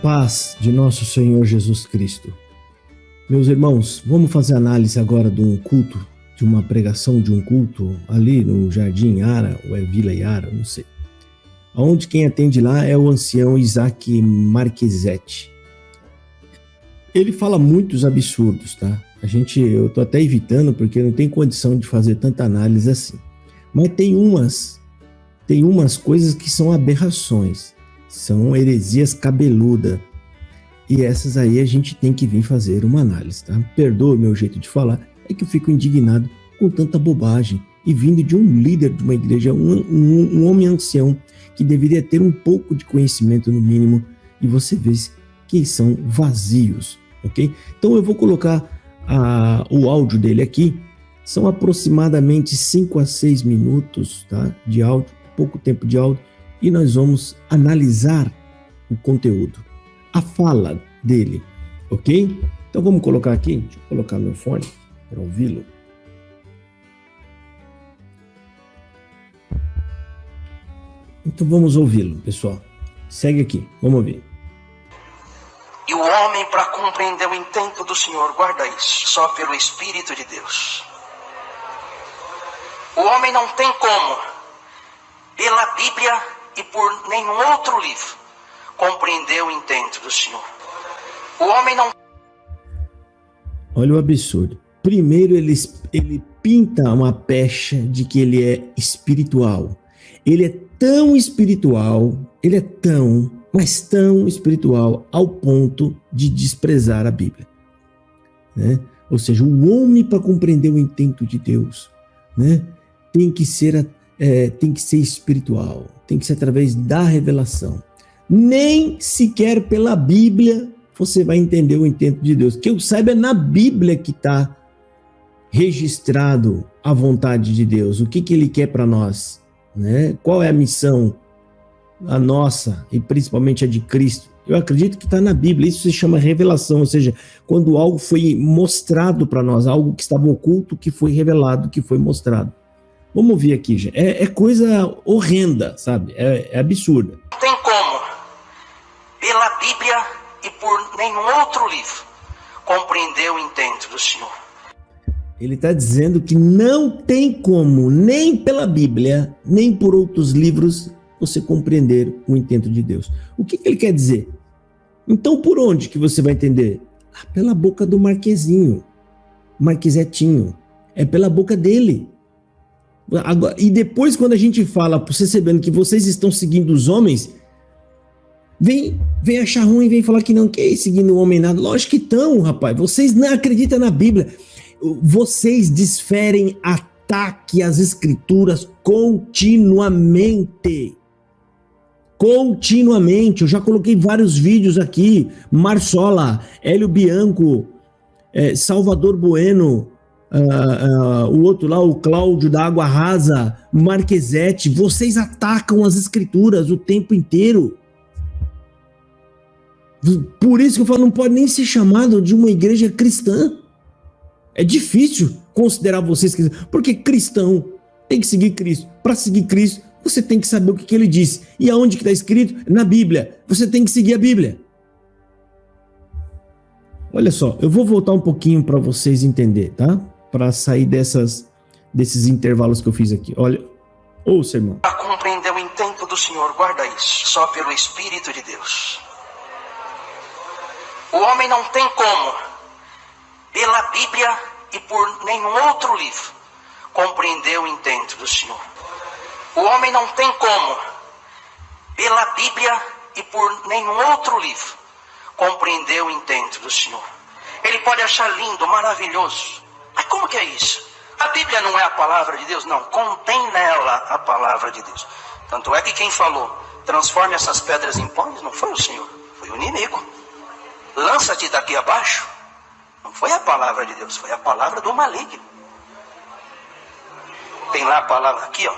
paz de nosso Senhor Jesus Cristo. Meus irmãos, vamos fazer análise agora de um culto, de uma pregação de um culto ali no Jardim Yara, ou é Vila Yara, não sei. Onde quem atende lá é o ancião Isaac Marquesetti. Ele fala muitos absurdos, tá? Eu tô até evitando porque não tem condição de fazer tanta análise assim. Mas tem umas coisas que são aberrações, são heresias cabeludas. E essas aí a gente tem que vir fazer uma análise, tá? Perdoa o meu jeito de falar, é que eu fico indignado com tanta bobagem. E vindo de um líder de uma igreja, um homem ancião, que deveria ter um pouco de conhecimento no mínimo, e você vê que são vazios, ok? Então eu vou colocar o áudio dele aqui, são aproximadamente 5 a 6 minutos, tá? De áudio, pouco tempo de áudio, e nós vamos analisar o conteúdo, a fala dele, ok? Então vamos colocar aqui, deixa eu colocar meu fone para ouvi-lo. Então vamos ouvi-lo, pessoal. Segue aqui, vamos ouvir. E o homem, para compreender o intento do Senhor, guarda isso, só pelo Espírito de Deus. O homem não tem como, pela Bíblia e por nenhum outro livro, compreender o intento do Senhor. O homem não... Olha o absurdo. Primeiro ele pinta uma pecha de que ele é espiritual. Ele é tão espiritual, mas tão espiritual ao ponto de desprezar a Bíblia, né? Ou seja, o homem, para compreender o intento de Deus, né, tem que ser espiritual, tem que ser através da revelação. Nem sequer pela Bíblia você vai entender o intento de Deus. Que eu saiba, é na Bíblia que está registrado a vontade de Deus, o que ele quer para nós, né? Qual é a missão, a nossa e principalmente a de Cristo. Eu acredito que está na Bíblia. Isso se chama revelação, ou seja, quando algo foi mostrado para nós, algo que estava oculto, que foi revelado, que foi mostrado. Vamos ouvir aqui, já. É coisa horrenda, sabe? É absurda. Não tem como, pela Bíblia e por nenhum outro livro, compreender o intento do Senhor. Ele está dizendo que não tem como, nem pela Bíblia, nem por outros livros, você compreender o intento de Deus. O que ele quer dizer? Então, por onde que você vai entender? Pela boca do Marquesetinho. É pela boca dele. Agora, e depois, quando a gente fala, você sabendo que vocês estão seguindo os homens, vem achar ruim, vem falar que não quer ir seguindo o homem nada. Lógico que estão, rapaz. Vocês não acreditam na Bíblia. Vocês desferem ataque às escrituras continuamente. Eu já coloquei vários vídeos aqui. Marsola, Hélio Bianco, Salvador Bueno, o outro lá, o Cláudio da Água Rasa, Marquesetti. Vocês atacam as escrituras o tempo inteiro. Por isso que eu falo, não pode nem ser chamado de uma igreja cristã. É difícil considerar vocês cristãos, porque cristão tem que seguir Cristo. Para seguir Cristo, você tem que saber o que ele disse. E aonde que está escrito? Na Bíblia. Você tem que seguir a Bíblia. Olha só, eu vou voltar um pouquinho para vocês entenderem, tá? Para sair desses intervalos que eu fiz aqui. Olha, ouça, irmão. Para compreender o intento do Senhor, guarda isso, só pelo Espírito de Deus. O homem não tem como, pela Bíblia e por nenhum outro livro, compreender o intento do Senhor. O homem não tem como, pela Bíblia e por nenhum outro livro, compreender o intento do Senhor. Ele pode achar lindo, maravilhoso. Mas como que é isso? A Bíblia não é a palavra de Deus? Não, contém nela a palavra de Deus. Tanto é que quem falou, transforme essas pedras em pães, não foi o Senhor, foi o inimigo. Lança-te daqui abaixo. Não foi a palavra de Deus, foi a palavra do maligno. Tem lá a palavra, aqui ó,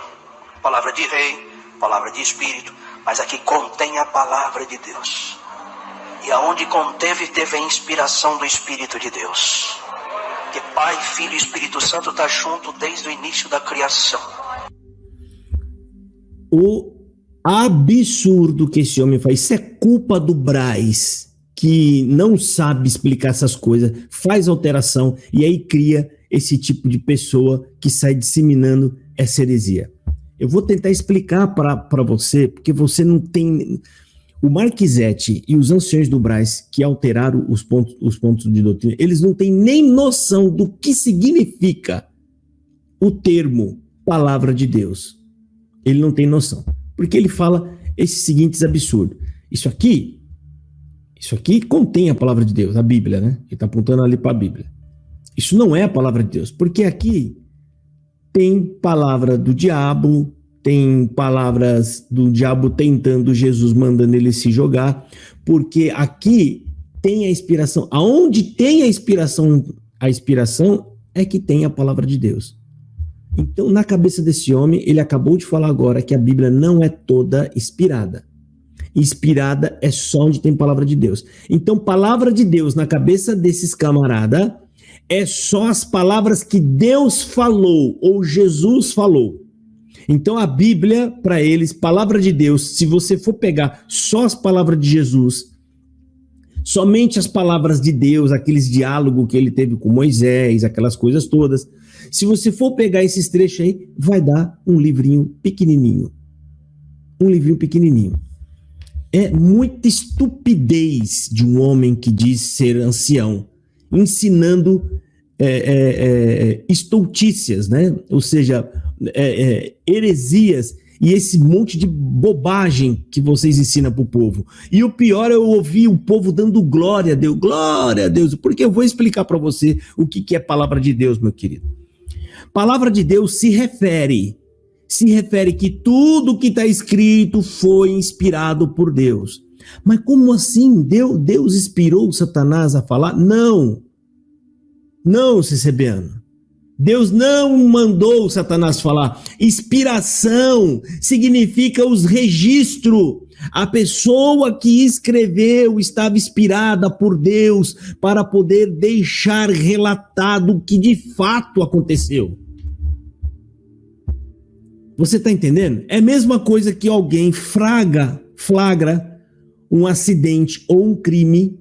palavra de rei, palavra de espírito, mas aqui contém a palavra de Deus. E aonde conteve, teve a inspiração do Espírito de Deus. Que Pai, Filho e Espírito Santo está junto desde o início da criação. O absurdo que esse homem faz. Isso é culpa do Braz, que não sabe explicar essas coisas, faz alteração e aí cria esse tipo de pessoa que sai disseminando essa heresia. Eu vou tentar explicar para você, porque você não tem... O Marquisete e os anciões do Braz, que alteraram os pontos de doutrina, eles não têm nem noção do que significa o termo palavra de Deus. Ele não tem noção. Porque ele fala esses seguintes absurdos. Isso aqui contém a palavra de Deus, a Bíblia, né? Ele está apontando ali para a Bíblia. Isso não é a palavra de Deus, porque aqui tem palavra do diabo, tem palavras do diabo tentando Jesus, mandando ele se jogar, porque aqui tem a inspiração. Aonde tem a inspiração é que tem a palavra de Deus. Então, na cabeça desse homem, ele acabou de falar agora que a Bíblia não é toda inspirada. Inspirada é só onde tem palavra de Deus. Então, palavra de Deus na cabeça desses camarada é só as palavras que Deus falou ou Jesus falou. Então, a Bíblia, para eles, palavra de Deus, se você for pegar só as palavras de Jesus, somente as palavras de Deus, aqueles diálogos que ele teve com Moisés, aquelas coisas todas, se você for pegar esses trechos aí, vai dar um livrinho pequenininho. Um livrinho pequenininho. É muita estupidez de um homem que diz ser ancião, ensinando estultícias, né? Ou seja, heresias e esse monte de bobagem que vocês ensinam para o povo. E o pior é eu ouvir o povo dando glória a Deus, porque eu vou explicar para você o que é palavra de Deus, meu querido. Palavra de Deus se refere que tudo que está escrito foi inspirado por Deus. Mas como assim? Deus inspirou Satanás a falar? Não, CCBano. Deus não mandou Satanás falar. Inspiração significa os registros. A pessoa que escreveu estava inspirada por Deus para poder deixar relatado o que de fato aconteceu. Você está entendendo? É a mesma coisa que alguém flagra um acidente ou um crime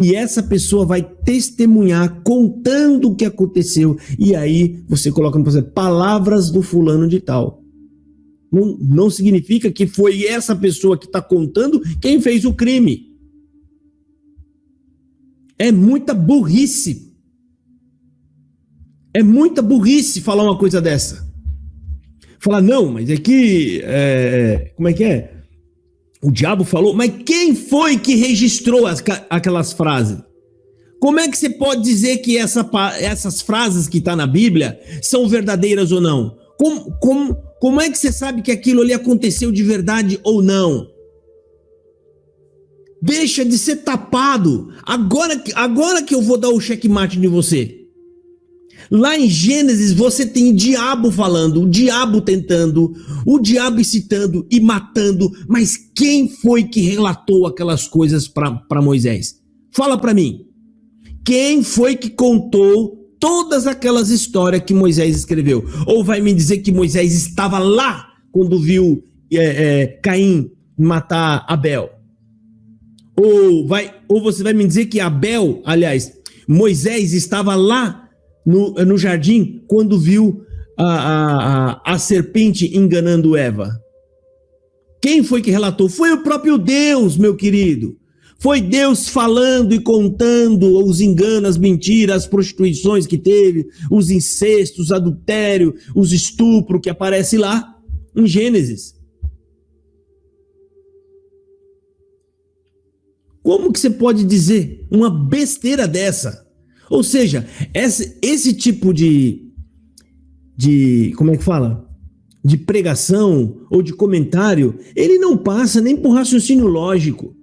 e essa pessoa vai testemunhar contando o que aconteceu e aí você coloca no processo palavras do fulano de tal. Não significa que foi essa pessoa que está contando quem fez o crime. É muita burrice. É muita burrice falar uma coisa dessa. Falar, não, mas é que... como é que é? O diabo falou, mas quem foi que registrou aquelas frases? Como é que você pode dizer que essas frases que estão na Bíblia são verdadeiras ou não? Como é que você sabe que aquilo ali aconteceu de verdade ou não? Deixa de ser tapado. Agora que eu vou dar o checkmate de você. Lá em Gênesis você tem o diabo falando, o diabo tentando, o diabo incitando e matando. Mas quem foi que relatou aquelas coisas para Moisés? Fala para mim. Quem foi que contou todas aquelas histórias que Moisés escreveu? Ou vai me dizer que Moisés estava lá quando viu Caim matar Abel? Ou você vai me dizer que Moisés estava lá no jardim quando viu a serpente enganando Eva? Quem foi que relatou? Foi o próprio Deus, meu querido. Foi Deus falando e contando os enganos, as mentiras, as prostituições que teve, os incestos, os adultérios, os estupros que aparece lá em Gênesis. Como que você pode dizer uma besteira dessa? Ou seja, esse tipo de como é que fala? De pregação ou de comentário, ele não passa nem por raciocínio lógico.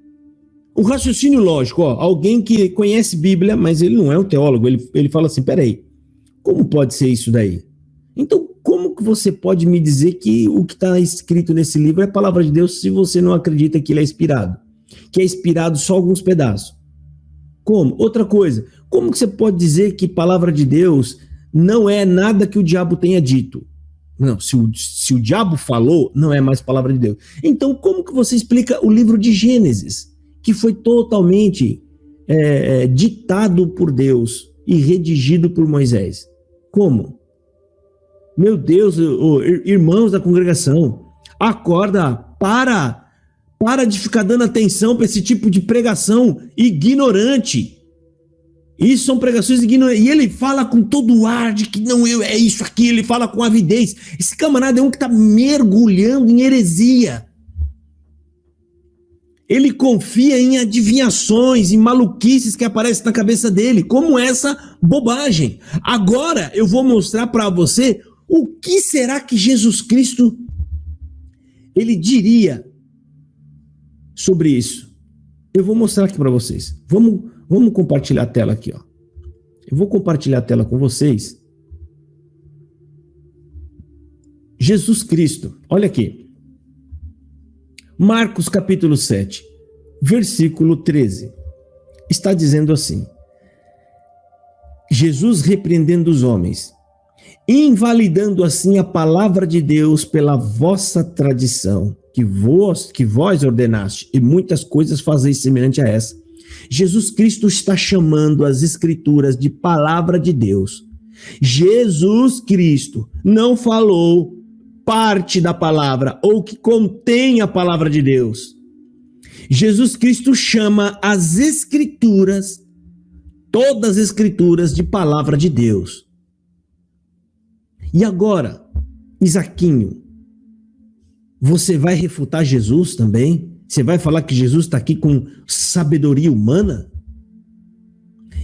O raciocínio lógico, alguém que conhece Bíblia, mas ele não é um teólogo, ele fala assim, peraí, como pode ser isso daí? Então, como que você pode me dizer que o que está escrito nesse livro é a palavra de Deus se você não acredita que ele é inspirado? Que é inspirado só alguns pedaços? Como? Outra coisa, como que você pode dizer que palavra de Deus não é nada que o diabo tenha dito? Não, se o diabo falou, não é mais palavra de Deus. Então, como que você explica o livro de Gênesis, que foi totalmente ditado por Deus e redigido por Moisés? Como? Meu Deus, irmãos da congregação, acorda, para de ficar dando atenção para esse tipo de pregação ignorante. Isso são pregações ignorantes. E ele fala com todo o ar de que não é isso aqui, ele fala com avidez. Esse camarada é um que está mergulhando em heresia. Ele confia em adivinhações, em maluquices que aparecem na cabeça dele, como essa bobagem. Agora eu vou mostrar para você o que será que Jesus Cristo ele diria sobre isso. Eu vou mostrar aqui para vocês. Vamos compartilhar a tela aqui, ó. Eu vou compartilhar a tela com vocês. Jesus Cristo, olha aqui. Marcos capítulo 7, versículo 13. Está dizendo assim: Jesus repreendendo os homens, invalidando assim a palavra de Deus pela vossa tradição, que vós ordenaste, e muitas coisas fazeis semelhante a essa. Jesus Cristo está chamando as Escrituras de palavra de Deus. Jesus Cristo não falou parte da palavra ou que contém a palavra de Deus. Jesus Cristo chama as Escrituras, todas as Escrituras, de palavra de Deus. E agora, Isaquinho, você vai refutar Jesus também? Você vai falar que Jesus está aqui com sabedoria humana?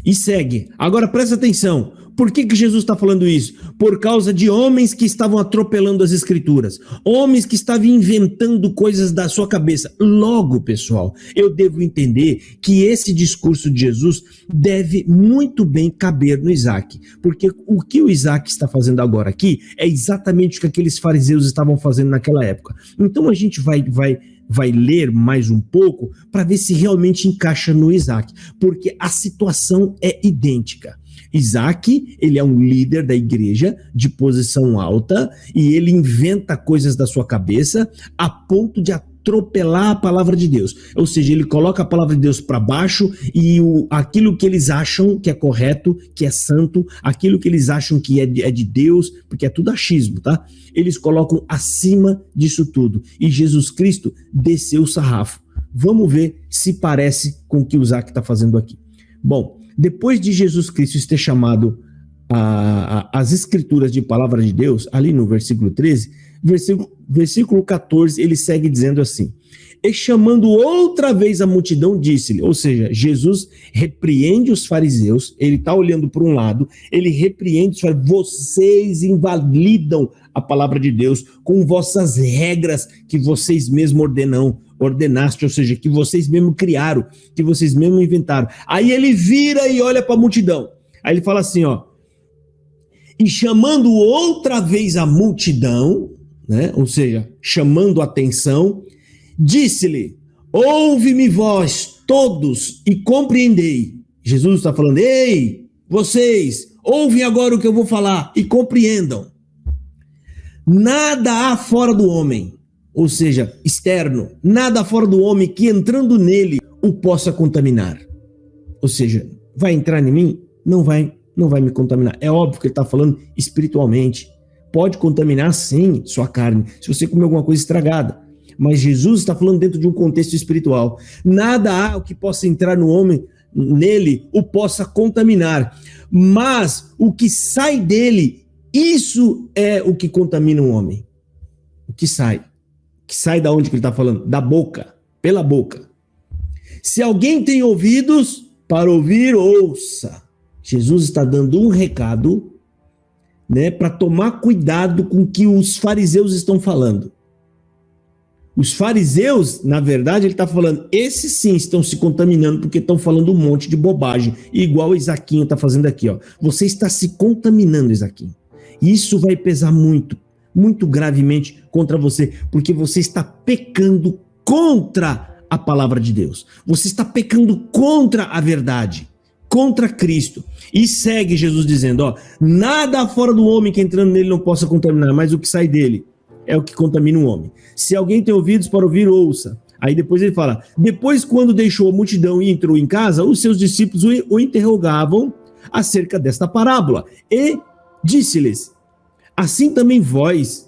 E segue. Agora presta atenção. Por que Jesus está falando isso? Por causa de homens que estavam atropelando as Escrituras. Homens que estavam inventando coisas da sua cabeça. Logo, pessoal, eu devo entender que esse discurso de Jesus deve muito bem caber no Isaac. Porque o que o Isaac está fazendo agora aqui é exatamente o que aqueles fariseus estavam fazendo naquela época. Então a gente vai ler mais um pouco para ver se realmente encaixa no Isaac, porque a situação é idêntica. Isaac, ele é um líder da igreja de posição alta e ele inventa coisas da sua cabeça a ponto de atropelar a palavra de Deus. Ou seja, ele coloca a palavra de Deus para baixo e aquilo que eles acham que é correto, que é santo, aquilo que eles acham que é de Deus, porque é tudo achismo, tá? Eles colocam acima disso tudo. E Jesus Cristo desceu o sarrafo. Vamos ver se parece com o que o Isaac está fazendo aqui. Bom, depois de Jesus Cristo ter chamado as Escrituras de palavra de Deus, ali no versículo 13, versículo 14, ele segue dizendo assim: e chamando outra vez a multidão, disse-lhe, ou seja, Jesus repreende os fariseus, ele está olhando para um lado, ele repreende os fariseus, vocês invalidam a palavra de Deus com vossas regras que vocês mesmos ordenaste, ou seja, que vocês mesmos criaram, que vocês mesmos inventaram. Aí ele vira e olha para a multidão, aí ele fala assim, ó, e chamando outra vez a multidão, né, ou seja, chamando a atenção, disse-lhe, ouve-me vós todos e compreendei. Jesus está falando, ei, vocês, ouvem agora o que eu vou falar e compreendam. Nada há fora do homem, ou seja, externo, nada fora do homem que entrando nele o possa contaminar. Ou seja, vai entrar em mim? Não vai me contaminar. É óbvio que ele está falando espiritualmente. Pode contaminar sim sua carne, se você comer alguma coisa estragada. Mas Jesus está falando dentro de um contexto espiritual. Nada há o que possa entrar no homem, nele, o possa contaminar. Mas o que sai dele, isso é o que contamina o homem. O que sai. Que sai da onde que ele está falando? Da boca, pela boca. Se alguém tem ouvidos para ouvir, ouça. Jesus está dando um recado, né, para tomar cuidado com o que os fariseus estão falando. Os fariseus, na verdade, ele está falando, esses sim estão se contaminando porque estão falando um monte de bobagem, igual o Isaquinho está fazendo aqui, ó. Você está se contaminando, Isaquinho. E isso vai pesar muito, muito gravemente contra você, porque você está pecando contra a palavra de Deus. Você está pecando contra a verdade, contra Cristo. E segue Jesus dizendo, nada fora do homem que entrando nele não possa contaminar, mas o que sai dele é o que contamina o homem. Se alguém tem ouvidos para ouvir, ouça. Aí depois ele fala, depois quando deixou a multidão e entrou em casa, os seus discípulos o interrogavam acerca desta parábola. E disse-lhes, assim também vós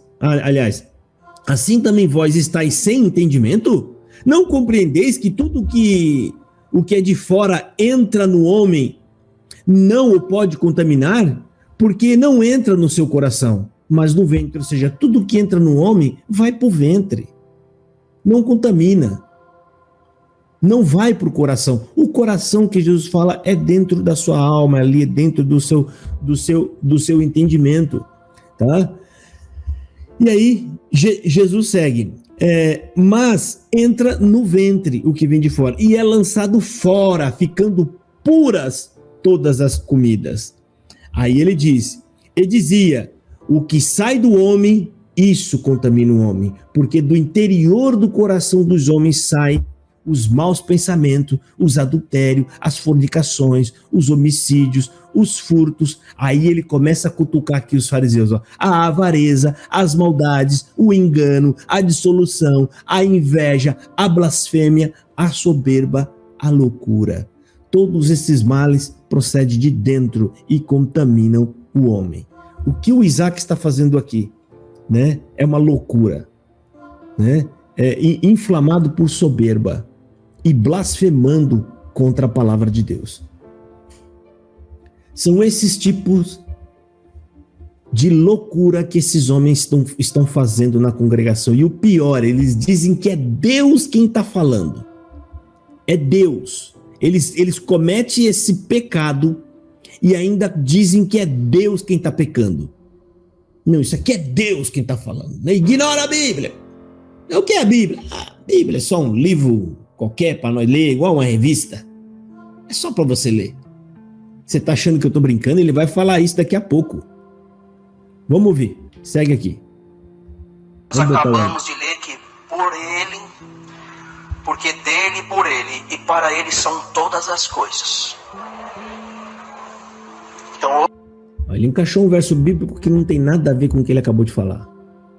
estáis sem entendimento? Não compreendeis que tudo o que é de fora entra no homem não o pode contaminar? Porque não entra no seu coração, mas no ventre. Ou seja, tudo que entra no homem vai para o ventre. Não contamina. Não vai para o coração. O coração que Jesus fala é dentro da sua alma, ali é dentro do seu entendimento. Tá? E aí, Jesus segue. Mas entra no ventre o que vem de fora. E é lançado fora, ficando puras todas as comidas. Aí ele dizia, o que sai do homem, isso contamina o homem, porque do interior do coração dos homens sai os maus pensamentos, os adultérios, as fornicações, os homicídios, os furtos. Aí ele começa a cutucar aqui os fariseus, a avareza, as maldades, o engano, a dissolução, a inveja, a blasfêmia, a soberba, a loucura. Todos esses males procedem de dentro e contaminam o homem. O que o Isaac está fazendo aqui, né, é uma loucura, né? Inflamado por soberba e blasfemando contra a palavra de Deus. São esses tipos de loucura que esses homens estão fazendo na congregação. E o pior, eles dizem que é Deus quem está falando. É Deus. Eles cometem esse pecado e ainda dizem que é Deus quem está pecando. Não, isso aqui é Deus quem está falando. Ignora a Bíblia. O que é a Bíblia? A Bíblia é só um livro qualquer para nós ler, igual uma revista. É só para você ler. Você está achando que eu estou brincando? Ele vai falar isso daqui a pouco. Vamos ouvir. Segue aqui. Nós acabamos de ler que por ele, porque dele, por ele e para ele são todas as coisas. Então, ele encaixou um verso bíblico que não tem nada a ver com o que ele acabou de falar.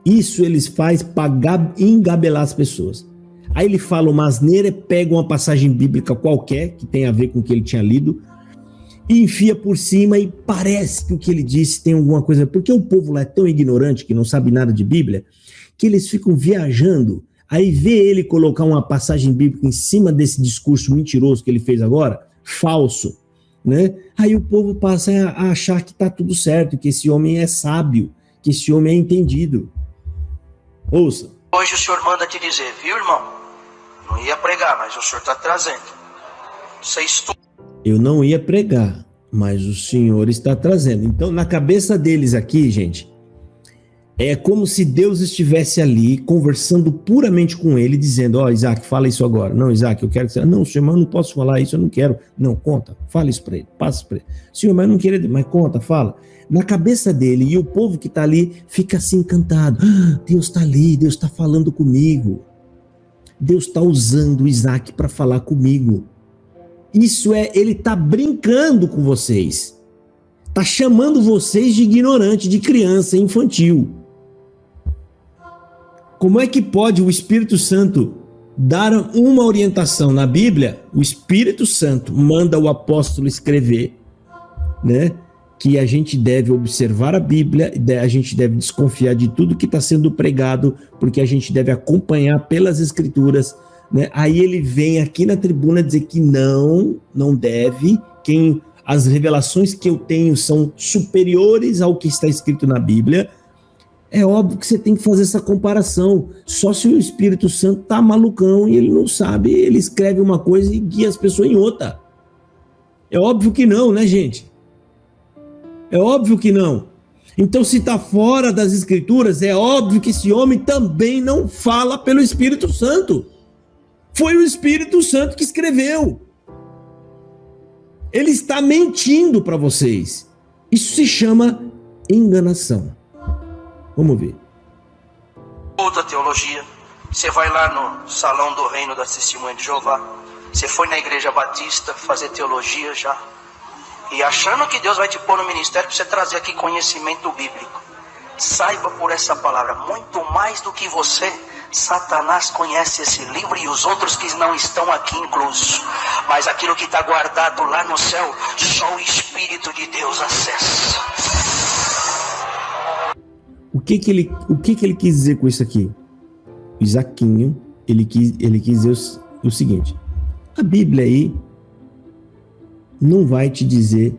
Isso eles fazem para engabelar as pessoas. Aí ele fala uma asneira, pega uma passagem bíblica qualquer, que tem a ver com o que ele tinha lido, e enfia por cima e parece que o que ele disse tem alguma coisa... Porque o povo lá é tão ignorante, que não sabe nada de Bíblia, que eles ficam viajando. Aí vê ele colocar uma passagem bíblica em cima desse discurso mentiroso que ele fez agora, falso, né? Aí o povo passa a achar que está tudo certo, que esse homem é sábio, que esse homem é entendido. Ouça. Hoje o senhor manda te dizer, viu, irmão? Não ia pregar, mas o senhor está trazendo. Você estuda. Eu não ia pregar, mas o senhor está trazendo. Então, na cabeça deles aqui, gente, é como se Deus estivesse ali conversando puramente com ele, dizendo, Isaac, fala isso agora. Não, Isaac, eu quero que você... Não, senhor, mas eu não posso falar isso, eu não quero. Não, conta, fala isso para ele, passa para ele. Senhor, mas eu não queria... Mas conta, fala. Na cabeça dele, e o povo que está ali fica assim encantado. Deus está ali, Deus está falando comigo. Deus está usando o Isaac para falar comigo. Isso ele está brincando com vocês. Está chamando vocês de ignorante, de criança, infantil. Como é que pode o Espírito Santo dar uma orientação na Bíblia? O Espírito Santo manda o apóstolo escrever, né, que a gente deve observar a Bíblia, a gente deve desconfiar de tudo que está sendo pregado, porque a gente deve acompanhar pelas Escrituras, né? Aí ele vem aqui na tribuna dizer que não deve, as revelações que eu tenho são superiores ao que está escrito na Bíblia. É óbvio que você tem que fazer essa comparação. Só se o Espírito Santo tá malucão e ele não sabe, ele escreve uma coisa e guia as pessoas em outra. É óbvio que não, né, gente? É óbvio que não. Então, se está fora das Escrituras, é óbvio que esse homem também não fala pelo Espírito Santo. Foi o Espírito Santo que escreveu. Ele está mentindo para vocês. Isso se chama enganação. Vamos ver. Outra teologia. Você vai lá no Salão do Reino da Testemunha de Jeová. Você foi na Igreja Batista fazer teologia já. e achando que Deus vai te pôr no ministério para você trazer aqui conhecimento bíblico. Saiba por essa palavra, muito mais do que você, Satanás conhece esse livro e os outros que não estão aqui inclusos. Mas aquilo que está guardado lá no céu, só o Espírito de Deus acessa. O que que ele quis dizer com isso aqui? O Isaquinho, ele quis dizer o seguinte: a Bíblia aí não vai te dizer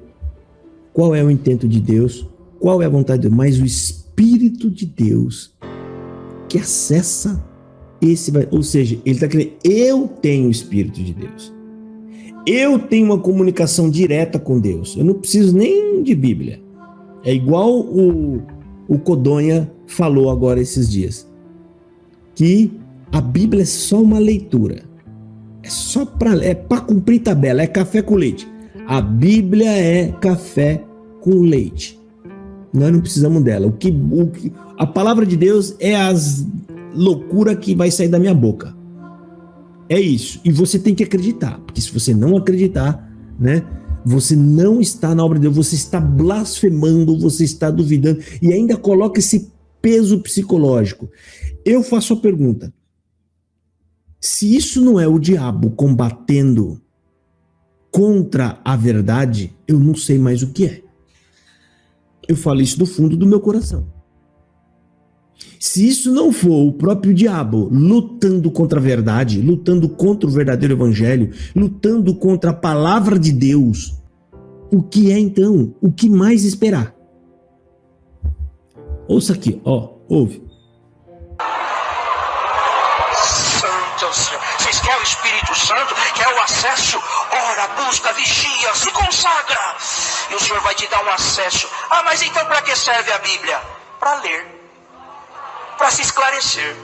qual é o intento de Deus, qual é a vontade de Deus, mas o Espírito de Deus que acessa ou seja, ele está querendo, eu tenho o Espírito de Deus, eu tenho uma comunicação direta com Deus, eu não preciso nem de Bíblia. É igual o Codonha falou agora esses dias, que a Bíblia é só uma leitura, é para cumprir tabela, é café com leite. A Bíblia é café com leite. Nós não precisamos dela. A palavra de Deus é as loucura que vai sair da minha boca. É isso. E você tem que acreditar, porque se você não acreditar, né, você não está na obra de Deus, você está blasfemando, você está duvidando e ainda coloca esse peso psicológico. Eu faço a pergunta: se isso não é o diabo combatendo contra a verdade, eu não sei mais o que é. Eu falo isso do fundo do meu coração. Se isso não for o próprio diabo lutando contra a verdade, lutando contra o verdadeiro evangelho, lutando contra a palavra de Deus, o que é então? O que mais esperar? Ouça aqui, ouve. Santo é o Senhor. Vocês querem o Espírito Santo? Quer o acesso? Ora, busca, vigia, se consagra. E o Senhor vai te dar um acesso. Ah, mas então para que serve a Bíblia? Para ler, para se esclarecer.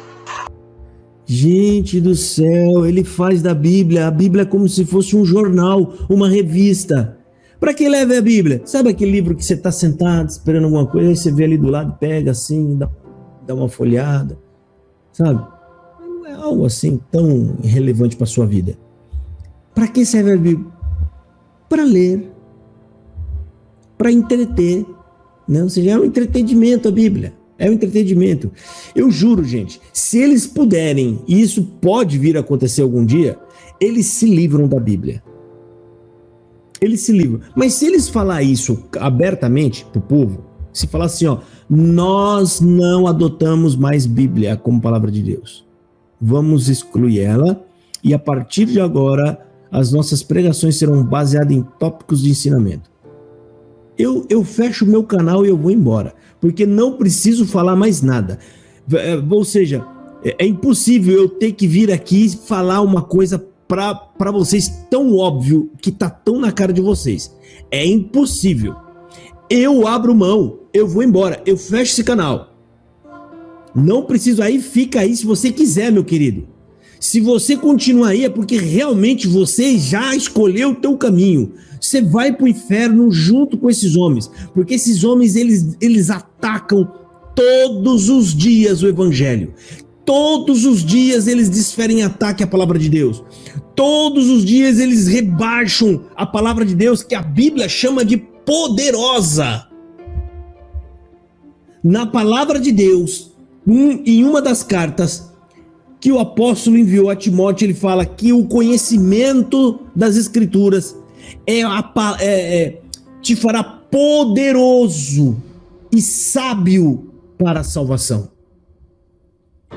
Gente do céu, ele faz da Bíblia, a Bíblia é como se fosse um jornal, uma revista. Para que leve a Bíblia? Sabe aquele livro que você está sentado esperando alguma coisa, aí você vê ali do lado, pega assim, dá uma folhada, sabe? Não é algo assim tão irrelevante para sua vida. Para que serve a Bíblia? Para ler, para entreter, né? Ou seja, é um entretenimento a Bíblia. É um entretenimento. Eu juro, gente, se eles puderem, e isso pode vir a acontecer algum dia, eles se livram da Bíblia. Eles se livram. Mas se eles falar isso abertamente pro povo, se falar assim, nós não adotamos mais Bíblia como palavra de Deus. Vamos excluir ela e a partir de agora as nossas pregações serão baseadas em tópicos de ensinamento. Eu fecho o meu canal e eu vou embora, porque não preciso falar mais nada. Ou seja, é impossível eu ter que vir aqui falar uma coisa para vocês tão óbvio, que tá tão na cara de vocês. É impossível. Eu abro mão, eu vou embora, eu fecho esse canal. Não preciso, aí fica aí se você quiser, meu querido. Se você continuar aí é porque realmente você já escolheu o teu caminho. Você vai para o inferno junto com esses homens, porque esses homens eles atacam todos os dias o evangelho. Todos os dias eles desferem ataque à palavra de Deus. Todos os dias eles rebaixam a palavra de Deus, que a Bíblia chama de poderosa. Na palavra de Deus, em uma das cartas que o apóstolo enviou a Timóteo, ele fala que o conhecimento das Escrituras te fará poderoso e sábio para a salvação.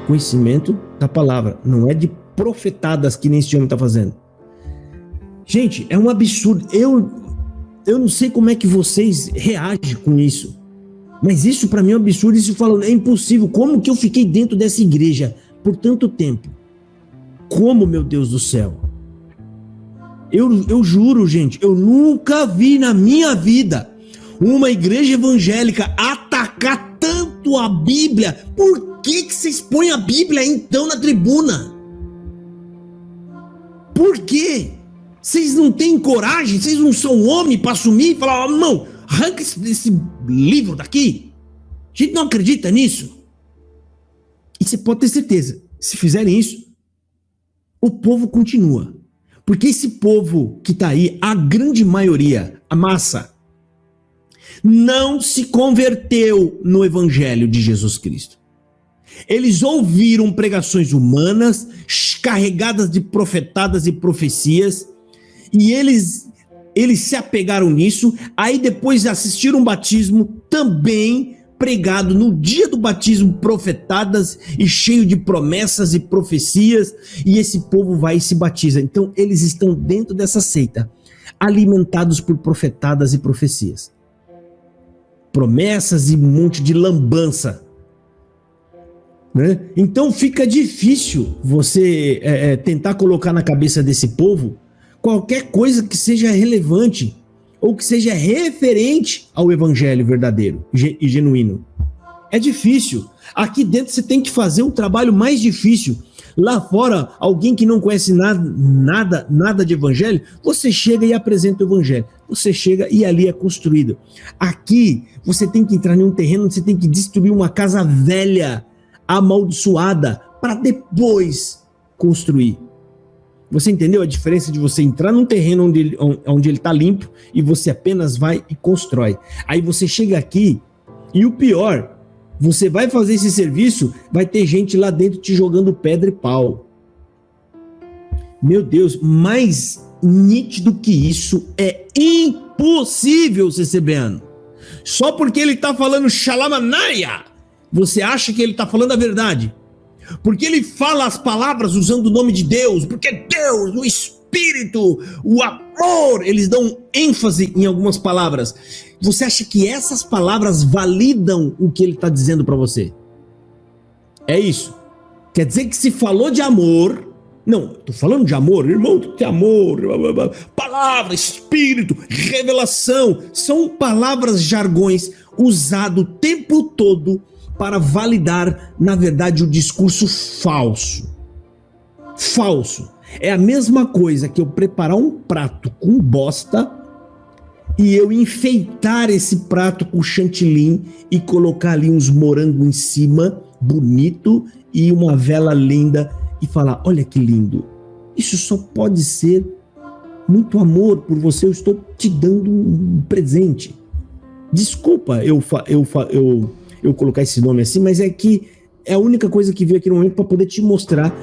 Conhecimento da palavra, não é de profetadas que nem esse homem está fazendo. Gente, é um absurdo. Eu não sei como é que vocês reagem com isso, mas isso para mim é um absurdo. Isso fala, é impossível. Como que eu fiquei dentro dessa igreja por tanto tempo? Como, meu Deus do céu? Eu juro, gente, eu nunca vi na minha vida uma igreja evangélica atacar tanto a Bíblia. Por que vocês põem a Bíblia então na tribuna? Por quê? Vocês não têm coragem? Vocês não são homem para assumir e falar, não, arranca esse livro daqui? A gente não acredita nisso. E você pode ter certeza, se fizerem isso, o povo continua. Porque esse povo que está aí, a grande maioria, a massa, não se converteu no evangelho de Jesus Cristo. Eles ouviram pregações humanas, carregadas de profetadas e profecias, e eles se apegaram nisso, aí depois assistiram um batismo também pregado no dia do batismo, profetadas e cheio de promessas e profecias, e esse povo vai e se batiza. Então eles estão dentro dessa seita, alimentados por profetadas e profecias. Promessas e um monte de lambança. Né? Então fica difícil você tentar colocar na cabeça desse povo qualquer coisa que seja relevante ou que seja referente ao evangelho verdadeiro e genuíno. É difícil. Aqui dentro você tem que fazer um trabalho mais difícil. Lá fora, alguém que não conhece nada de evangelho, você chega e apresenta o evangelho. Você chega e ali é construído. Aqui, você tem que entrar em um terreno onde você tem que destruir uma casa velha, amaldiçoada, para depois construir. Você entendeu a diferença de você entrar num terreno onde ele está limpo e você apenas vai e constrói? Aí você chega aqui e o pior, você vai fazer esse serviço, vai ter gente lá dentro te jogando pedra e pau. Meu Deus, mais nítido que isso é impossível, CCBano. Só porque ele está falando Xalamanaya, você acha que ele está falando a verdade? Porque ele fala as palavras usando o nome de Deus, porque Deus, o Espírito, o amor, eles dão ênfase em algumas palavras. Você acha que essas palavras validam o que ele está dizendo para você? É isso. Quer dizer que se falou de amor, não, estou falando de amor, irmão, de amor, palavra, Espírito, revelação, são palavras, jargões usados o tempo todo para validar, na verdade, o discurso falso. Falso. É a mesma coisa que eu preparar um prato com bosta e eu enfeitar esse prato com chantilly e colocar ali uns morangos em cima, bonito, e uma vela linda, e falar, olha que lindo. Isso só pode ser muito amor por você, eu estou te dando um presente. Desculpa eu colocar esse nome assim, mas é que é a única coisa que veio aqui no momento para poder te mostrar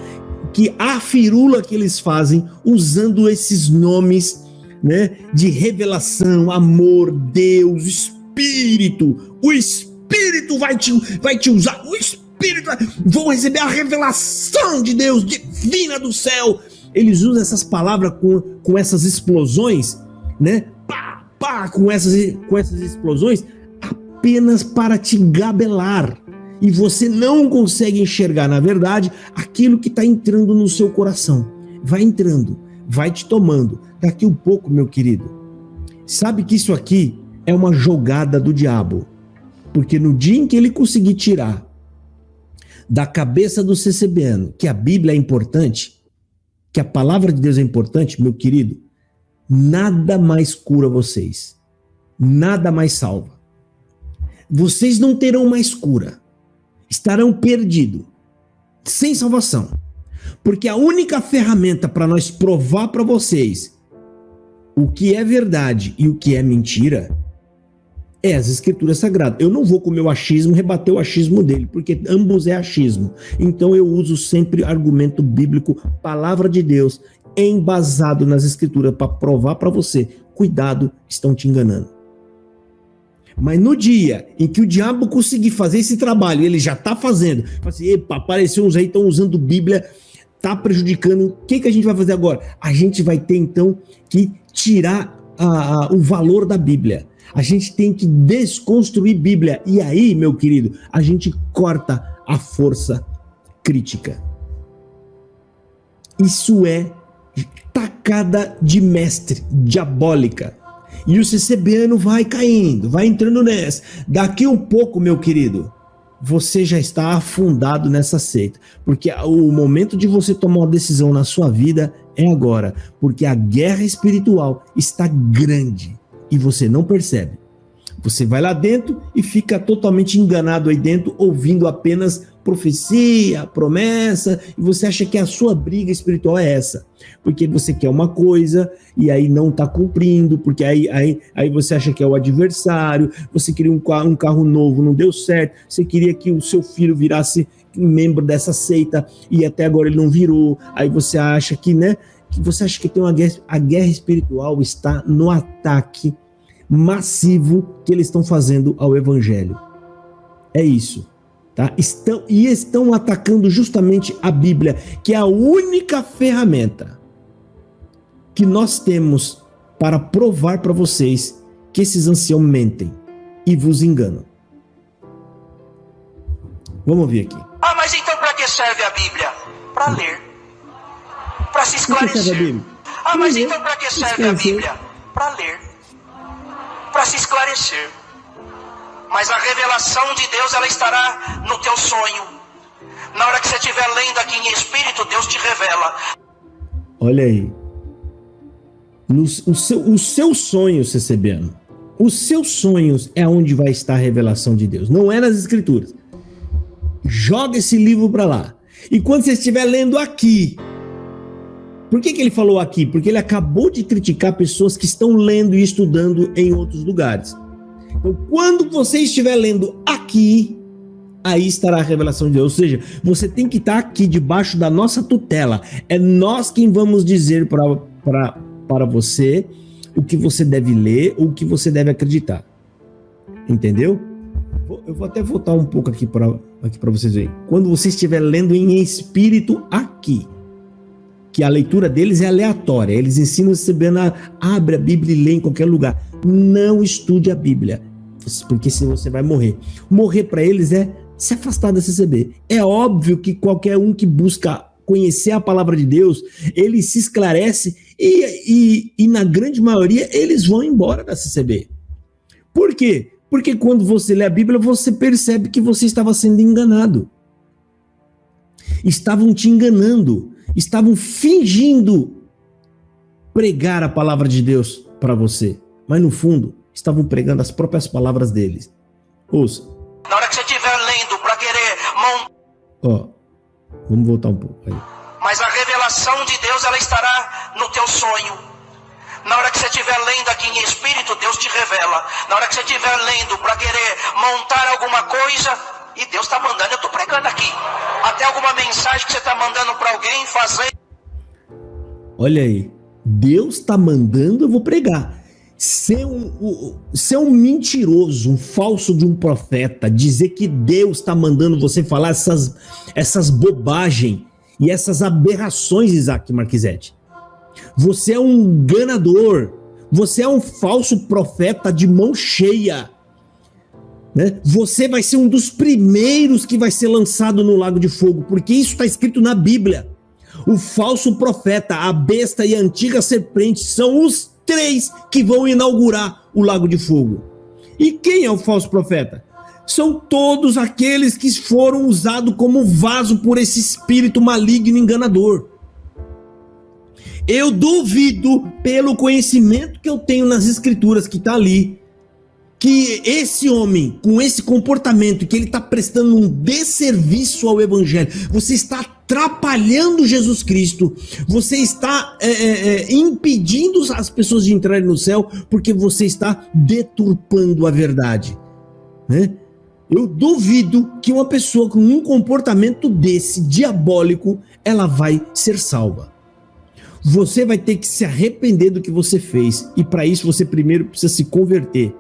que a firula que eles fazem usando esses nomes, né, de revelação, amor, Deus, Espírito, o Espírito vai te usar, o Espírito, vão receber a revelação de Deus, divina do céu. Eles usam essas palavras com essas explosões, né, com essas explosões, apenas para te gabelar, e você não consegue enxergar, na verdade, aquilo que está entrando no seu coração. Vai entrando, vai te tomando. Daqui um pouco, meu querido, sabe que isso aqui é uma jogada do diabo, porque no dia em que ele conseguir tirar da cabeça do CCBano que a Bíblia é importante, que a palavra de Deus é importante, meu querido, nada mais cura vocês, nada mais salva. Vocês não terão mais cura, estarão perdidos, sem salvação, porque a única ferramenta para nós provar para vocês o que é verdade e o que é mentira é as Escrituras Sagradas. Eu não vou com o meu achismo rebater o achismo dele, porque ambos é achismo. Então eu uso sempre argumento bíblico, palavra de Deus, embasado nas Escrituras, para provar para você, cuidado, estão te enganando. Mas no dia em que o diabo conseguir fazer esse trabalho, ele já está fazendo, assim, epa, apareceu uns aí, estão usando Bíblia, está prejudicando, o que a gente vai fazer agora? A gente vai ter então que tirar o valor da Bíblia. A gente tem que desconstruir Bíblia. E aí, meu querido, a gente corta a força crítica. Isso é tacada de mestre, diabólica. E o CCBano vai caindo, vai entrando nessa. Daqui um pouco, meu querido, você já está afundado nessa seita. Porque o momento de você tomar uma decisão na sua vida é agora. Porque a guerra espiritual está grande e você não percebe. Você vai lá dentro e fica totalmente enganado aí dentro, ouvindo apenas profecia, a promessa, e você acha que a sua briga espiritual é essa. Porque você quer uma coisa e aí não está cumprindo, porque aí você acha que é o adversário, você queria um carro novo, não deu certo, você queria que o seu filho virasse membro dessa seita e até agora ele não virou, aí você acha que, né, que tem a guerra espiritual está no ataque massivo que eles estão fazendo ao evangelho. É isso. Tá? Estão atacando justamente a Bíblia, que é a única ferramenta que nós temos para provar para vocês que esses anciãos mentem e vos enganam. Vamos ver aqui. Mas então para que serve a Bíblia? Para ler, para se esclarecer. Mas então para que serve a Bíblia? Para ler, para se esclarecer. Mas a revelação de Deus, ela estará no teu sonho. Na hora que você estiver lendo aqui em espírito, Deus te revela. Olha aí. Os seus sonhos, CCBano. Os seus sonhos é onde vai estar a revelação de Deus. Não é nas escrituras. Joga esse livro para lá. E quando você estiver lendo aqui... Por que ele falou aqui? Porque ele acabou de criticar pessoas que estão lendo e estudando em outros lugares. Então, quando você estiver lendo aqui, aí estará a revelação de Deus. Ou seja, você tem que estar aqui debaixo da nossa tutela. É nós quem vamos dizer para você o que você deve ler ou o que você deve acreditar. Entendeu? Eu vou até voltar um pouco aqui para vocês verem. Quando você estiver lendo em espírito aqui, que a leitura deles é aleatória, eles ensinam abre a Bíblia e lê em qualquer lugar. Não estude a Bíblia, porque senão você vai morrer. Morrer para eles é se afastar da CCB. É óbvio que qualquer um que busca conhecer a palavra de Deus, ele se esclarece e na grande maioria eles vão embora da CCB. Por quê? Porque quando você lê a Bíblia, você percebe que você estava sendo enganado. Estavam te enganando. Estavam fingindo pregar a palavra de Deus para você, mas no fundo estavam pregando as próprias palavras deles. Ouça. Na hora que você estiver lendo para querer vamos voltar um pouco aí. Mas a revelação de Deus, ela estará no teu sonho. Na hora que você estiver lendo aqui em espírito, Deus te revela. Na hora que você estiver lendo para querer montar alguma coisa, e Deus está mandando, eu estou pregando aqui. Até alguma mensagem que você está mandando para alguém fazer. Olha aí, Deus está mandando, eu vou pregar. Ser um mentiroso, um falso de um profeta, dizer que Deus está mandando você falar essas bobagens e essas aberrações, Isaac Marquisete. Você é um enganador, você é um falso profeta de mão cheia. Né? Você vai ser um dos primeiros que vai ser lançado no lago de fogo, porque isso está escrito na Bíblia. O falso profeta, a besta e a antiga serpente são os 3 que vão inaugurar o lago de fogo. E quem é o falso profeta? São todos aqueles que foram usados como vaso por esse espírito maligno e enganador. Eu duvido, pelo conhecimento que eu tenho nas escrituras que está ali, que esse homem, com esse comportamento, que ele está prestando um desserviço ao evangelho, você está atrapalhando Jesus Cristo, você está impedindo as pessoas de entrarem no céu, porque você está deturpando a verdade, né? Eu duvido que uma pessoa com um comportamento desse, diabólico, ela vai ser salva. Você vai ter que se arrepender do que você fez, e para isso você primeiro precisa se converter.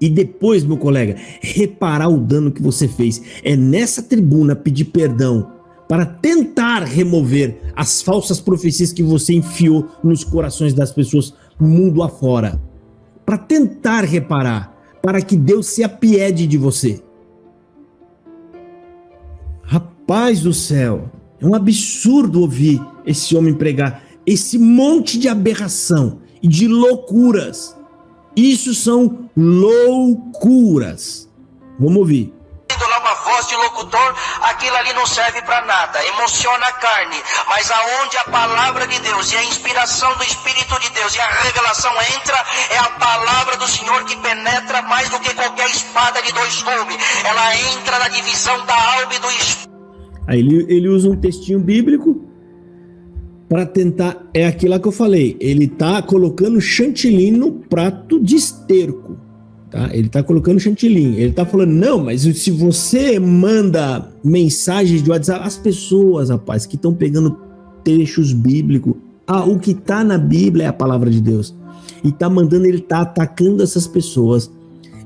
E depois, meu colega, reparar o dano que você fez. É nessa tribuna pedir perdão para tentar remover as falsas profecias que você enfiou nos corações das pessoas mundo afora. Para tentar reparar, para que Deus se apiede de você. Rapaz do céu, é um absurdo ouvir esse homem pregar esse monte de aberração e de loucuras. Isso são loucuras. Vamos ouvir. Lá uma voz de locutor, aquilo ali não serve para nada, emociona a carne, mas aonde a palavra de Deus e a inspiração do Espírito de Deus e a revelação entra, é a palavra do Senhor amor que penetra mais do que qualquer espada de dois gumes. Ela entra na divisão da alma e do espírito. Aí ele usa um textinho bíblico para tentar, é aquilo lá que eu falei, ele tá colocando chantilly no prato de esterco, tá? Ele tá colocando chantilly, ele tá falando, não, mas se você manda mensagens de WhatsApp, as pessoas, rapaz, que estão pegando trechos bíblicos, o que tá na Bíblia é a palavra de Deus, e tá mandando, ele tá atacando essas pessoas,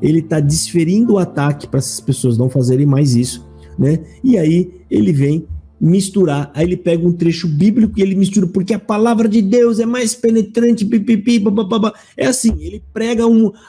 ele tá desferindo o ataque para essas pessoas não fazerem mais isso, né? E aí ele vem misturar, aí ele pega um trecho bíblico e ele mistura, porque a palavra de Deus é mais penetrante, pipipi, bababá. É assim, ele prega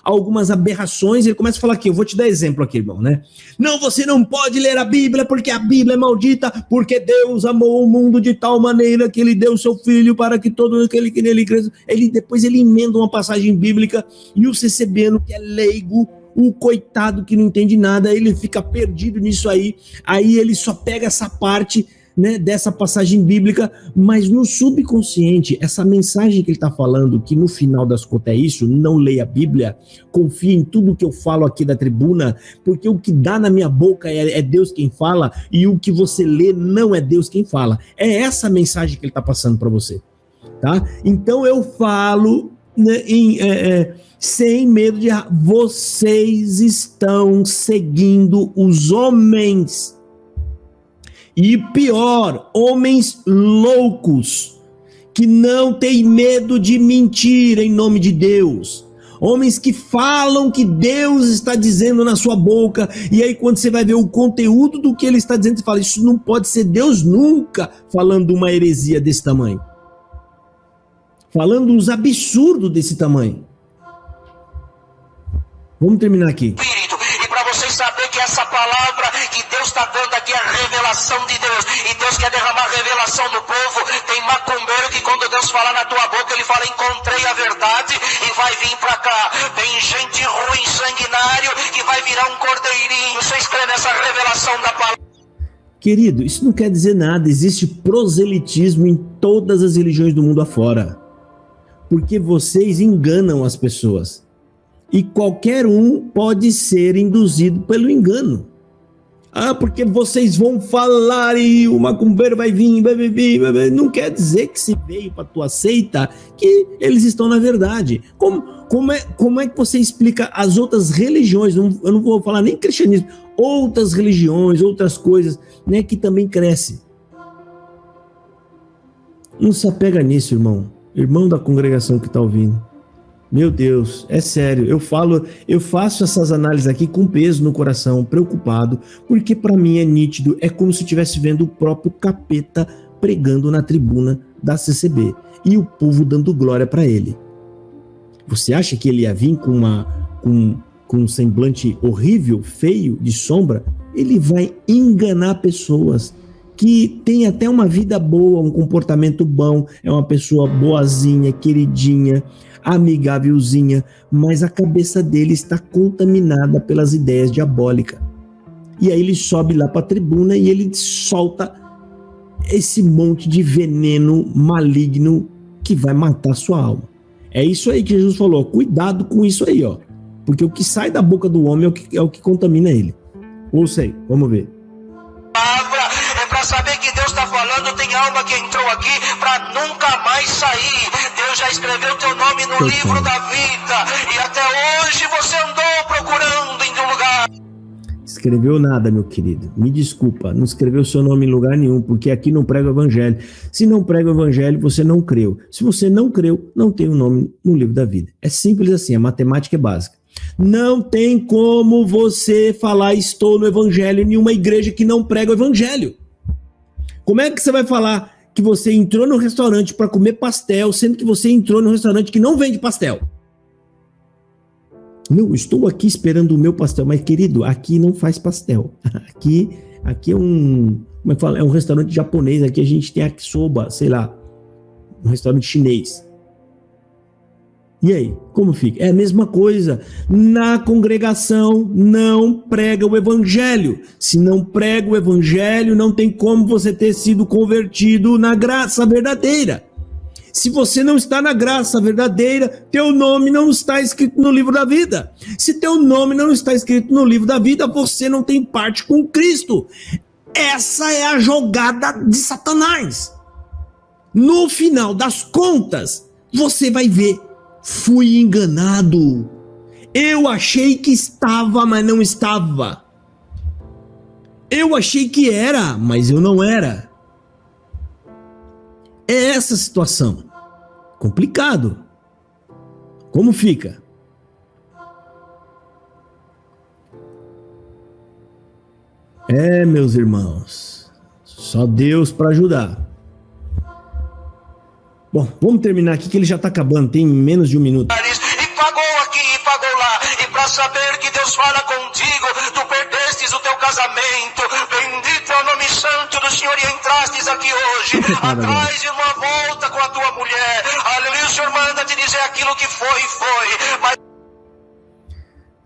algumas aberrações, ele começa a falar aqui, eu vou te dar exemplo aqui, irmão, né? Não, você não pode ler a Bíblia, porque a Bíblia é maldita, porque Deus amou o mundo de tal maneira que ele deu o seu filho para que todo aquele que nele cresça. Depois ele emenda uma passagem bíblica e o CCBano, que é leigo, o coitado que não entende nada, ele fica perdido nisso aí ele só pega essa parte, né, dessa passagem bíblica, mas no subconsciente, essa mensagem que ele está falando, que no final das contas é isso, não leia a Bíblia, confie em tudo que eu falo aqui da tribuna, porque o que dá na minha boca é Deus quem fala, e o que você lê não é Deus quem fala. É essa mensagem que ele está passando para você, tá? Então eu falo, né, sem medo de errar, vocês estão seguindo os homens. E pior, homens loucos, que não têm medo de mentir em nome de Deus. Homens que falam que Deus está dizendo na sua boca, e aí quando você vai ver o conteúdo do que ele está dizendo, você fala, isso não pode ser Deus nunca falando uma heresia desse tamanho. Falando uns absurdos desse tamanho. Vamos terminar aqui. E para vocês saberem que essa palavra que Deus está dando aqui é a revelação de Deus, e Deus quer derramar revelação no povo. Tem macumbeiro que quando Deus fala na tua boca, ele fala, encontrei a verdade e vai vir para cá. Tem gente ruim, sanguinário, que vai virar um cordeirinho. Vocês creem nessa revelação da palavra? Querido, isso não quer dizer nada. Existe proselitismo em todas as religiões do mundo afora, porque vocês enganam as pessoas. E qualquer um pode ser induzido pelo engano. Porque vocês vão falar e o macumbeiro vai vir, não quer dizer que se veio para tua seita que eles estão na verdade. Como é que você explica as outras religiões? Eu não vou falar nem cristianismo, outras religiões, outras coisas, né, que também crescem. Não se apega nisso, irmão da congregação que está ouvindo. Meu Deus, é sério, eu faço essas análises aqui com peso no coração, preocupado, porque para mim é nítido, é como se eu estivesse vendo o próprio capeta pregando na tribuna da CCB, e o povo dando glória para ele. Você acha que ele ia vir com um semblante horrível, feio, de sombra? Ele vai enganar pessoas que tem até uma vida boa, um comportamento bom, é uma pessoa boazinha, queridinha, amigávelzinha, mas a cabeça dele está contaminada pelas ideias diabólicas. E aí ele sobe lá para a tribuna e ele solta esse monte de veneno maligno que vai matar a sua alma. É isso aí que Jesus falou, cuidado com isso aí, ó, porque o que sai da boca do homem é o que contamina ele. Ouça aí, vamos ver. É para saber que Deus está falando, tem alma que entrou aqui para nunca mais sair. Deus já escreveu teu nome no livro da vida, e até hoje você andou procurando em um lugar. Escreveu nada, meu querido, me desculpa, não escreveu seu nome em lugar nenhum, porque aqui não prega o evangelho. Se não prega o evangelho, você não creu. Se você não creu, não tem o nome no livro da vida. É simples assim, a matemática é básica. Não tem como você falar estou no evangelho em nenhuma igreja que não prega o evangelho. Como é que você vai falar que você entrou no restaurante para comer pastel, sendo que você entrou no restaurante que não vende pastel? Não, estou aqui esperando o meu pastel, mas querido, aqui não faz pastel. Aqui é como é que fala? É um restaurante japonês, aqui a gente tem yakisoba, sei lá, um restaurante chinês. E aí, como fica? É a mesma coisa. Na congregação não prega o evangelho. Se não prega o evangelho, não tem como você ter sido convertido na graça verdadeira. Se você não está na graça verdadeira, teu nome não está escrito no livro da vida. Se teu nome não está escrito no livro da vida, você não tem parte com Cristo. Essa é a jogada de Satanás. No final das contas, você vai ver, fui enganado. Eu achei que estava, mas não estava. Eu achei que era, mas eu não era. É essa situação. Complicado. Como fica? Meus irmãos, só Deus para ajudar. Bom, vamos terminar aqui que ele já está acabando, tem menos de um minuto. E pagou aqui, e pagou lá, e para saber que Deus fala contigo, tu perdestes o teu casamento, bendito é o nome santo do Senhor, e entrastes aqui hoje, atrás de uma volta com a tua mulher, aleluia, o Senhor manda te dizer aquilo que foi, mas...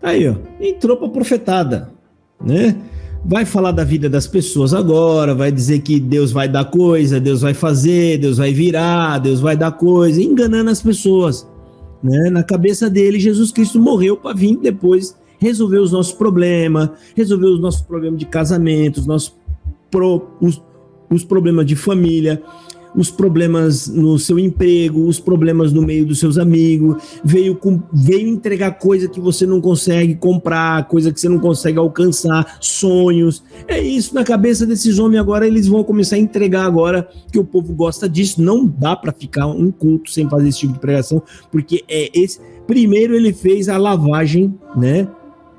Aí, ó, entrou para profetada, né? Vai falar da vida das pessoas agora, vai dizer que Deus vai dar coisa, Deus vai fazer, Deus vai virar, Deus vai dar coisa, enganando as pessoas, né? Na cabeça dele, Jesus Cristo morreu para vir depois resolver os nossos problemas, resolver os nossos problemas de casamento, os problemas de família, os problemas no seu emprego, os problemas no meio dos seus amigos, veio entregar coisa que você não consegue comprar, coisa que você não consegue alcançar, sonhos. É isso na cabeça desses homens agora, eles vão começar a entregar agora que o povo gosta disso. Não dá para ficar um culto sem fazer esse tipo de pregação, porque primeiro ele fez a lavagem, né,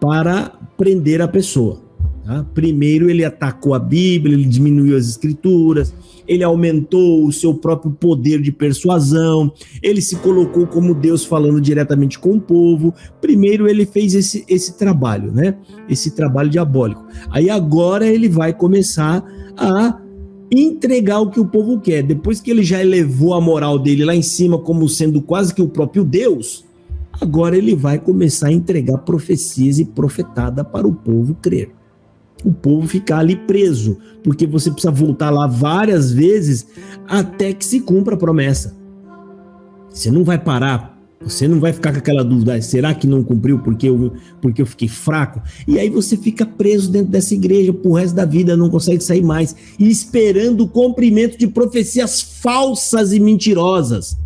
para prender a pessoa. Tá? Primeiro ele atacou a Bíblia, ele diminuiu as escrituras, ele aumentou o seu próprio poder de persuasão, ele se colocou como Deus falando diretamente com o povo. Primeiro ele fez esse trabalho, né? Esse trabalho diabólico. Aí agora ele vai começar a entregar o que o povo quer. Depois que ele já elevou a moral dele lá em cima como sendo quase que o próprio Deus, agora ele vai começar a entregar profecias e profetada para o povo crer. O povo ficar ali preso, porque você precisa voltar lá várias vezes até que se cumpra a promessa. Você não vai parar, você não vai ficar com aquela dúvida, será que não cumpriu porque eu fiquei fraco? E aí você fica preso dentro dessa igreja pro resto da vida, não consegue sair mais, e esperando o cumprimento de profecias falsas e mentirosas,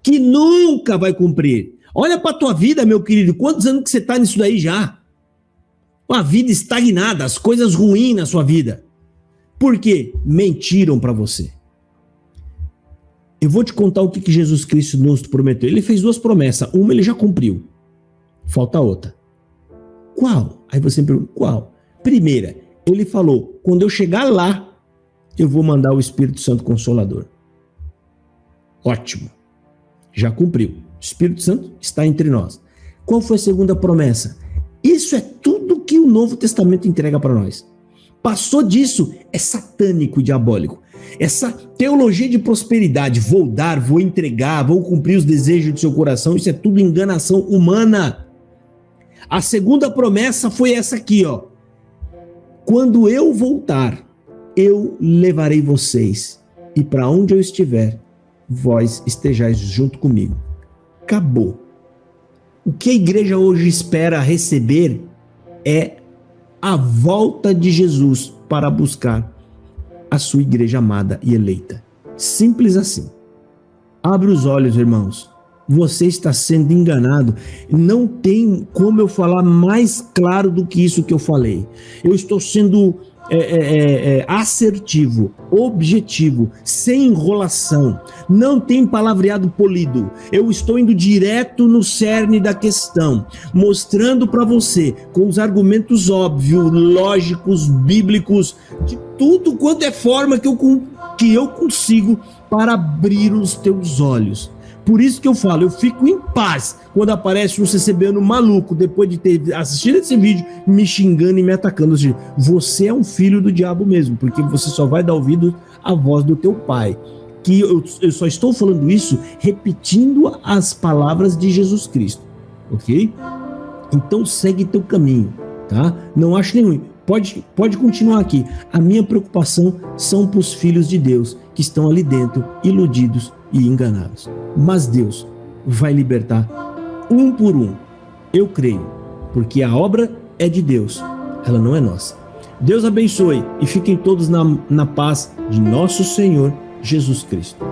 que nunca vai cumprir. Olha pra tua vida, meu querido, quantos anos que você tá nisso daí já? Uma vida estagnada, as coisas ruins na sua vida. Por quê? Mentiram para você. Eu vou te contar o que Jesus Cristo nos prometeu. Ele fez duas promessas. Uma ele já cumpriu. Falta outra. Qual? Aí você me pergunta, qual? Primeira, ele falou, quando eu chegar lá, eu vou mandar o Espírito Santo Consolador. Ótimo. Já cumpriu. O Espírito Santo está entre nós. Qual foi a segunda promessa? Isso é tudo que o Novo Testamento entrega para nós. Passou disso, é satânico e diabólico. Essa teologia de prosperidade, vou dar, vou entregar, vou cumprir os desejos do seu coração, isso é tudo enganação humana. A segunda promessa foi essa aqui, ó. Quando eu voltar, eu levarei vocês, e para onde eu estiver, vós estejais junto comigo. Acabou. O que a igreja hoje espera receber é a volta de Jesus para buscar a sua igreja amada e eleita. Simples assim. Abre os olhos, irmãos. Você está sendo enganado. Não tem como eu falar mais claro do que isso que eu falei. Eu estou sendo assertivo, objetivo, sem enrolação. Não tem palavreado polido. Eu estou indo direto no cerne da questão, mostrando para você, com os argumentos óbvios, lógicos, bíblicos, de tudo quanto é forma que eu consigo para abrir os teus olhos. Por isso que eu falo, eu fico em paz quando aparece um CCBano maluco, depois de ter assistido esse vídeo, me xingando e me atacando. Ou seja, você é um filho do diabo mesmo, porque você só vai dar ouvido à voz do teu pai. Que eu só estou falando isso repetindo as palavras de Jesus Cristo, ok? Então segue teu caminho, tá? Não acho nem ruim. pode continuar aqui. A minha preocupação são para os filhos de Deus que estão ali dentro, iludidos e enganados. Mas Deus vai libertar um por um. Eu creio, porque a obra é de Deus, ela não é nossa. Deus abençoe e fiquem todos na paz de nosso Senhor Jesus Cristo.